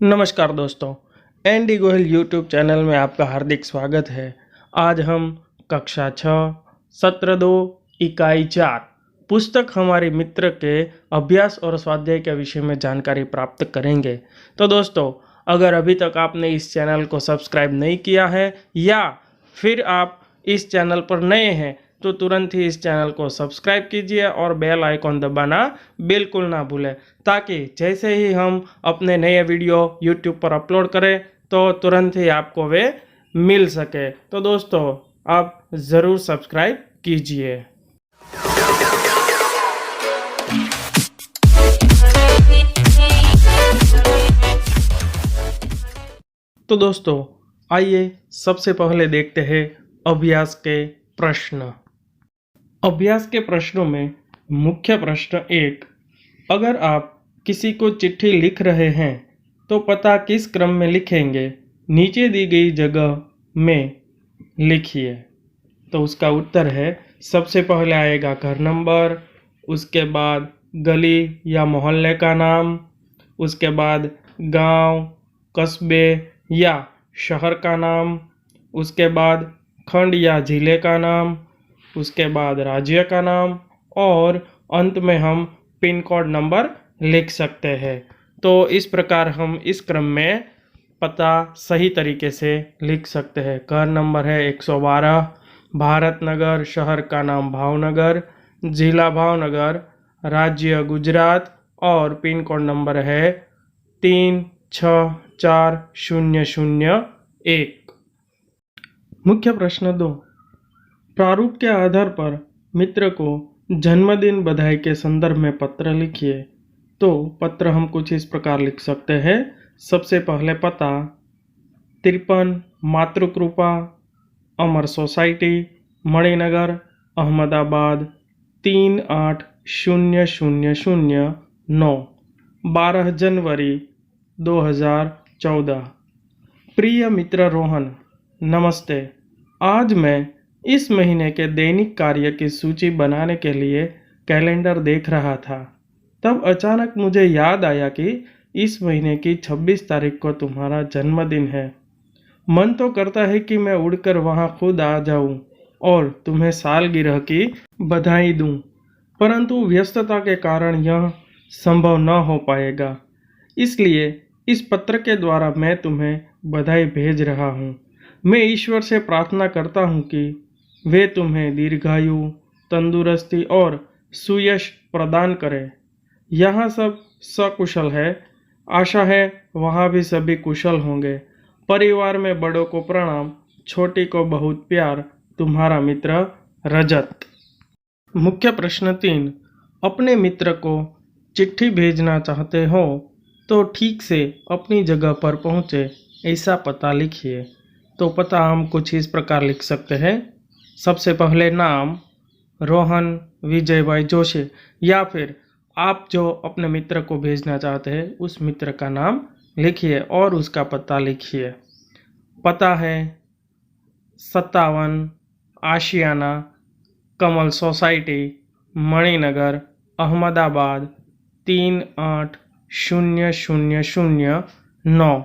नमस्कार दोस्तों, ND Gohil YouTube channel में आपका हार्दिक स्वागत है। आज हम कक्षा 6 सत्र 2 इकाई 4 पुस्तक हमारे मित्र के अभ्यास और स्वाध्याय के विषय में जानकारी प्राप्त करेंगे। तो दोस्तों, अगर अभी तक आपने इस चैनल को सब्सक्राइब नहीं किया है या फिर आप इस चैनल पर नए हैं तो तुरंत ही इस चैनल को सब्सक्राइब कीजिए और बेल आइकॉन दबाना बिल्कुल ना भूलें, ताकि जैसे ही हम अपने नए वीडियो यूट्यूब पर अपलोड करें तो तुरंत ही आपको वे मिल सके। तो दोस्तों, आप ज़रूर सब्सक्राइब कीजिए। तो दोस्तों, आइए सबसे पहले देखते हैं अभ्यास के प्रश्न। अभ्यास के प्रश्नों में मुख्य प्रश्न 1, अगर आप किसी को चिट्ठी लिख रहे हैं तो पता किस क्रम में लिखेंगे? नीचे दी गई जगह में लिखिए। तो उसका उत्तर है, सबसे पहले आएगा घर नंबर, उसके बाद गली या मोहल्ले का नाम, उसके बाद गांव, कस्बे या शहर का नाम, उसके बाद खंड या जिले का नाम, उसके बाद राज्य का नाम और अंत में हम पिन कोड नंबर लिख सकते हैं। तो इस प्रकार हम इस क्रम में पता सही तरीके से लिख सकते हैं। घर नंबर है 112, भारत नगर, शहर का नाम भावनगर, जिला भावनगर, राज्य गुजरात और पिन कोड नंबर है 364001। मुख्य प्रश्न 2, प्रारूप के आधार पर मित्र को जन्मदिन बधाई के संदर्भ में पत्र लिखिए। तो पत्र हम कुछ इस प्रकार लिख सकते हैं। सबसे पहले पता 53 मातृकृपा अमर सोसाइटी, मणिनगर, अहमदाबाद 380009, 12 जनवरी 2014। प्रिय मित्र रोहन, नमस्ते। आज मैं इस महीने के दैनिक कार्य की सूची बनाने के लिए कैलेंडर देख रहा था। तब अचानक मुझे याद आया कि इस महीने की 26 तारीख को तुम्हारा जन्मदिन है। मन तो करता है कि मैं उड़कर वहां खुद आ जाऊं और तुम्हें सालगिरह की बधाई दूं, परंतु व्यस्तता के कारण यह संभव न हो पाएगा। इसलिए इस पत्र के द्वारा मैं तुम्हें बधाई भेज रहा हूं। मैं ईश्वर से प्रार्थना करता हूं कि वे तुम्हें दीर्घायु, तंदुरुस्ती और सुयश प्रदान करें। यहाँ सब सकुशल है। आशा है वहाँ भी सभी कुशल होंगे। परिवार में बड़ों को प्रणाम, छोटी को बहुत प्यार। तुम्हारा मित्र रजत। मुख्य प्रश्न 3, अपने मित्र को चिट्ठी भेजना चाहते हो तो ठीक से अपनी जगह पर पहुँचे ऐसा पता लिखिए। तो पता हम कुछ इस प्रकार लिख सकते हैं। सबसे पहले नाम रोहन विजय भाई जोशी, या फिर आप जो अपने मित्र को भेजना चाहते हैं उस मित्र का नाम लिखिए और उसका पता लिखिए। पता है 57 आशियाना कमल सोसाइटी, मणिनगर, अहमदाबाद 380009।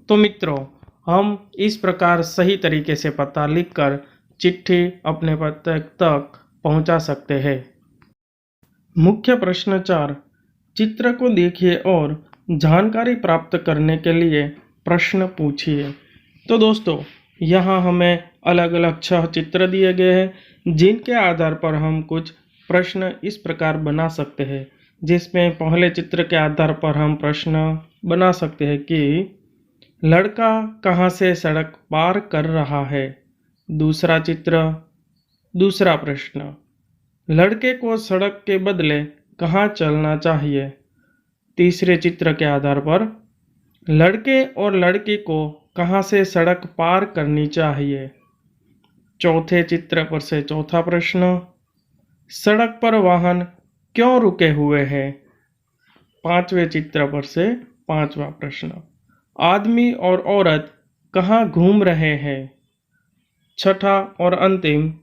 तो मित्रों, हम इस प्रकार सही तरीके से पता लिखकर चिट्ठी अपने पत्र तक पहुंचा सकते हैं। मुख्य प्रश्न 4, चित्र को देखिए और जानकारी प्राप्त करने के लिए प्रश्न पूछिए। तो दोस्तों, यहाँ हमें अलग अलग 6 चित्र दिए गए हैं, जिनके आधार पर हम कुछ प्रश्न इस प्रकार बना सकते हैं। जिसमें पहले चित्र के आधार पर हम प्रश्न बना सकते हैं कि लड़का कहाँ से सड़क पार कर रहा है। दूसरा चित्र, दूसरा प्रश्न, लड़के को सड़क के बदले कहाँ चलना चाहिए। तीसरे चित्र के आधार पर लड़के और लड़की को कहाँ से सड़क पार करनी चाहिए। चौथे चित्र पर से चौथा प्रश्न, सड़क पर वाहन क्यों रुके हुए हैं। पांचवें चित्र पर से पांचवा प्रश्न, आदमी और औरत कहाँ घूम रहे हैं। छठा और अंतिम,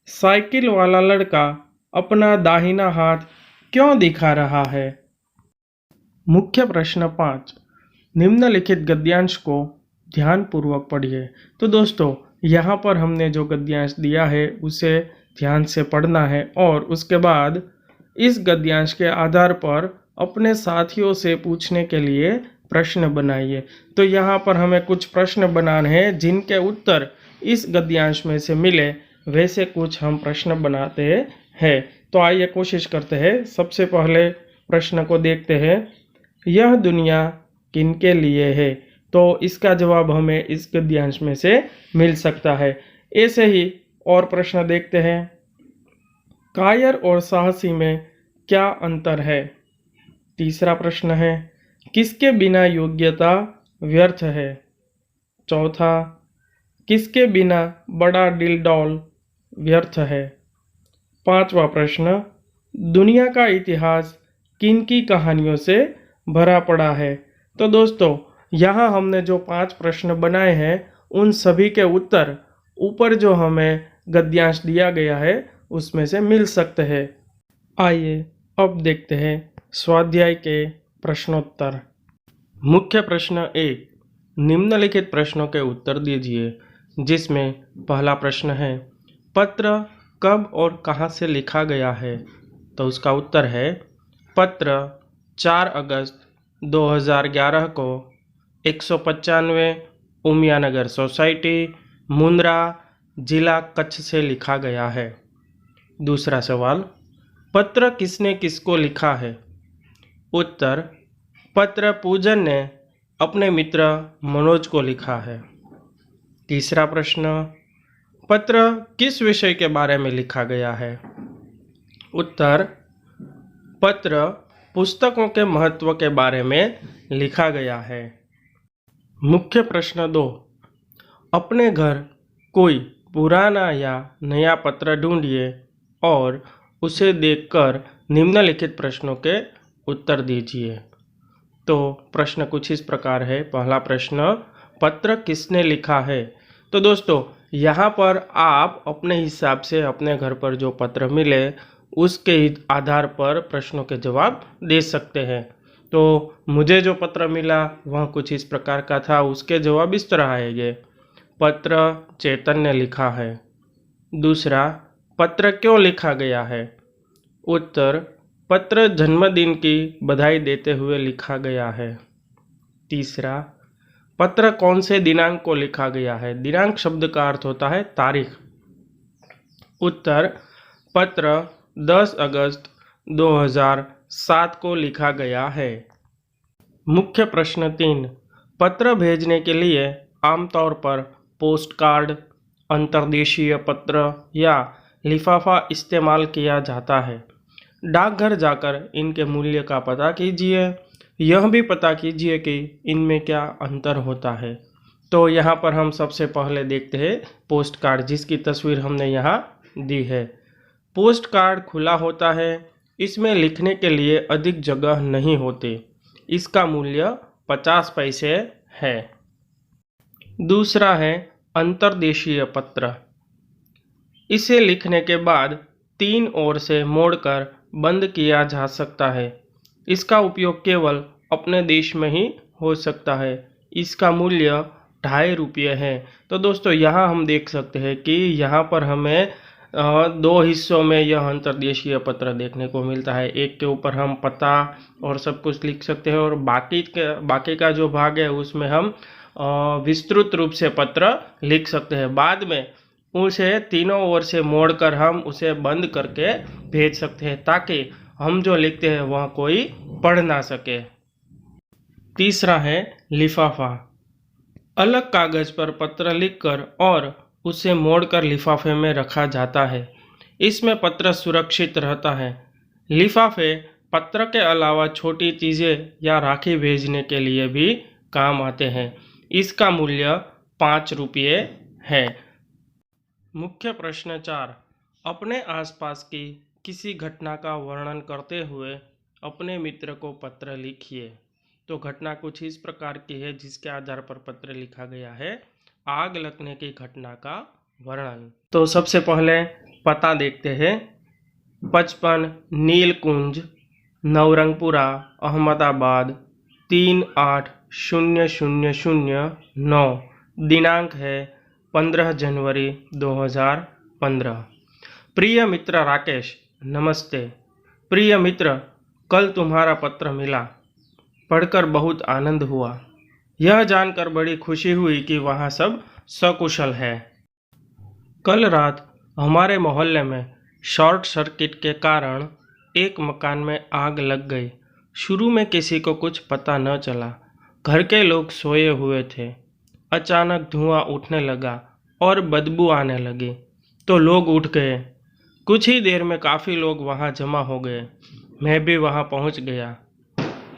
साइकिल वाला लड़का अपना दाहिना हाथ क्यों दिखा रहा है। मुख्य प्रश्न 5, निम्नलिखित गद्यांश को ध्यानपूर्वक पढ़िए। तो दोस्तों, यहाँ पर हमने जो गद्यांश दिया है उसे ध्यान से पढ़ना है और उसके बाद इस गद्यांश के आधार पर अपने साथियों से पूछने के लिए प्रश्न बनाइए। तो यहाँ पर हमें कुछ प्रश्न बनाने हैं जिनके उत्तर इस गद्यांश में से मिले, वैसे कुछ हम प्रश्न बनाते हैं। तो आइए कोशिश करते हैं। सबसे पहले प्रश्न को देखते हैं। यह दुनिया किनके लिए है? तो इसका जवाब हमें इस गद्यांश में से मिल सकता है। ऐसे ही और प्रश्न देखते हैं। कायर और साहसी में क्या अंतर है? तीसरा प्रश्न है, किसके बिना योग्यता व्यर्थ है? चौथा, किसके बिना बड़ा दिल डॉल व्यर्थ है? पांचवा प्रश्न, दुनिया का इतिहास किन की कहानियों से भरा पड़ा है? तो दोस्तों, यहाँ हमने जो 5 प्रश्न बनाए हैं उन सभी के उत्तर ऊपर जो हमें गद्यांश दिया गया है उसमें से मिल सकते हैं। आइए अब देखते हैं स्वाध्याय के प्रश्नोत्तर। मुख्य प्रश्न 1, निम्नलिखित प्रश्नों के उत्तर दीजिए, जिसमें पहला प्रश्न है, पत्र कब और कहाँ से लिखा गया है? तो उसका उत्तर है, पत्र 4 अगस्त 2011 को 195 उमियानगर सोसाइटी, मुंद्रा, जिला कच्छ से लिखा गया है। दूसरा सवाल, पत्र किसने किसको लिखा है? उत्तर, पत्र पूजन ने अपने मित्र मनोज को लिखा है। तीसरा प्रश्न, पत्र किस विषय के बारे में लिखा गया है? उत्तर, पत्र पुस्तकों के महत्व के बारे में लिखा गया है। मुख्य प्रश्न 2, अपने घर कोई पुराना या नया पत्र ढूंढिए और उसे देखकर निम्नलिखित प्रश्नों के उत्तर दीजिए। तो प्रश्न कुछ इस प्रकार है। पहला प्रश्न, पत्र किसने लिखा है? तो दोस्तों, यहाँ पर आप अपने हिसाब से अपने घर पर जो पत्र मिले उसके आधार पर प्रश्नों के जवाब दे सकते हैं। तो मुझे जो पत्र मिला वह कुछ इस प्रकार का था, उसके जवाब इस तरह आएंगे। पत्र चेतन ने लिखा है। दूसरा, पत्र क्यों लिखा गया है? उत्तर, पत्र जन्मदिन की बधाई देते हुए लिखा गया है। तीसरा, पत्र कौन से दिनांक को लिखा गया है? दिनांक शब्द का अर्थ होता है तारीख। उत्तर, पत्र 10 अगस्त 2007 को लिखा गया है। मुख्य प्रश्न 3, पत्र भेजने के लिए आमतौर पर पोस्ट कार्ड, अंतर्देशीय पत्र या लिफाफा इस्तेमाल किया जाता है। डाकघर जाकर इनके मूल्य का पता कीजिए। यह भी पता कीजिए कि इनमें क्या अंतर होता है। तो यहाँ पर हम सबसे पहले देखते हैं पोस्ट कार्ड, जिसकी तस्वीर हमने यहाँ दी है। पोस्ट कार्ड खुला होता है। इसमें लिखने के लिए अधिक जगह नहीं होती। इसका मूल्य 50 पैसे है। दूसरा है अंतर्देशीय पत्र। इसे लिखने के बाद 3 ओर से मोड़कर बंद किया जा सकता है। इसका उपयोग केवल अपने देश में ही हो सकता है। इसका मूल्य 2.5 रुपये है। तो दोस्तों, यहाँ हम देख सकते हैं कि यहाँ पर हमें 2 हिस्सों में यह अंतर्देशीय पत्र देखने को मिलता है। एक के ऊपर हम पता और सब कुछ लिख सकते हैं और बाकी का जो भाग है उसमें हम विस्तृत रूप से पत्र लिख सकते हैं। बाद में उसे तीनों ओर से मोड़कर हम उसे बंद करके भेज सकते हैं, ताकि हम जो लिखते हैं वह कोई पढ़ ना सके। तीसरा है लिफाफा। अलग कागज पर पत्र लिखकर और उसे मोड़कर लिफाफे में रखा जाता है। इसमें पत्र सुरक्षित रहता है। लिफाफे पत्र के अलावा छोटी चीज़ें या राखी भेजने के लिए भी काम आते हैं। इसका मूल्य 5 रुपये है। मुख्य प्रश्न 4, अपने आसपास की किसी घटना का वर्णन करते हुए अपने मित्र को पत्र लिखिए। तो घटना कुछ इस प्रकार की है जिसके आधार पर पत्र लिखा गया है। आग लगने की घटना का वर्णन। तो सबसे पहले पता देखते हैं। 55 नीलकुंज, नवरंगपुरा, अहमदाबाद 38 0009। दिनांक है 15 जनवरी 2015। प्रिय मित्र राकेश, नमस्ते। प्रिय मित्र, कल तुम्हारा पत्र मिला, पढ़कर बहुत आनंद हुआ। यह जानकर बड़ी खुशी हुई कि वहाँ सब सकुशल है। कल रात हमारे मोहल्ले में शॉर्ट सर्किट के कारण एक मकान में आग लग गई। शुरू में किसी को कुछ पता न चला। घर के लोग सोए हुए थे। अचानक धुआं उठने लगा और बदबू आने लगी, तो लोग उठ गए। कुछ ही देर में काफ़ी लोग वहाँ जमा हो गए। मैं भी वहाँ पहुँच गया।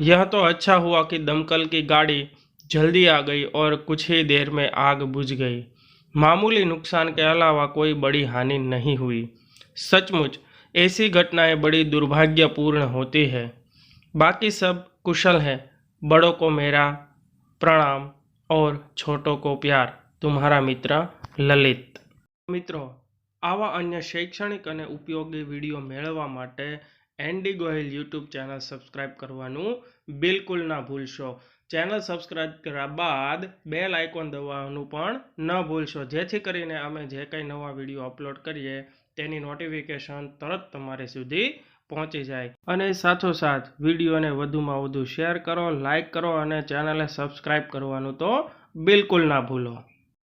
यह तो अच्छा हुआ कि दमकल की गाड़ी जल्दी आ गई और कुछ ही देर में आग बुझ गई। मामूली नुकसान के अलावा कोई बड़ी हानि नहीं हुई। सचमुच ऐसी घटनाएं बड़ी दुर्भाग्यपूर्ण होती है। बाकी सब कुशल है। बड़ों को मेरा प्रणाम और छोटों को प्यार। तुम्हारा मित्र ललित। મિત્રો, આવા અન્ય શૈક્ષણિક અને ઉપયોગી વિડીયો મેળવવા માટે ND Gohil YouTube channel subscribe કરવાનું બિલકુલ ના ભૂલશો। ચેનલ સબસ્ક્રાઇબ કર્યા બાદ બેલ આઇકોન દબાવવાનું પણ ન ભૂલશો, જેથી કરીને અમે જે કંઈ નવા વિડીયો અપલોડ કરીએ તેની નોટિફિકેશન તરત તમારી સુધી પહોંચી જાય। અને સાથોસાથ વિડીયોને વધુમાં વધુ શેર કરો, લાઇક કરો અને ચેનલને સબસ્ક્રાઇબ કરવાનું તો બિલકુલ ના ભૂલો।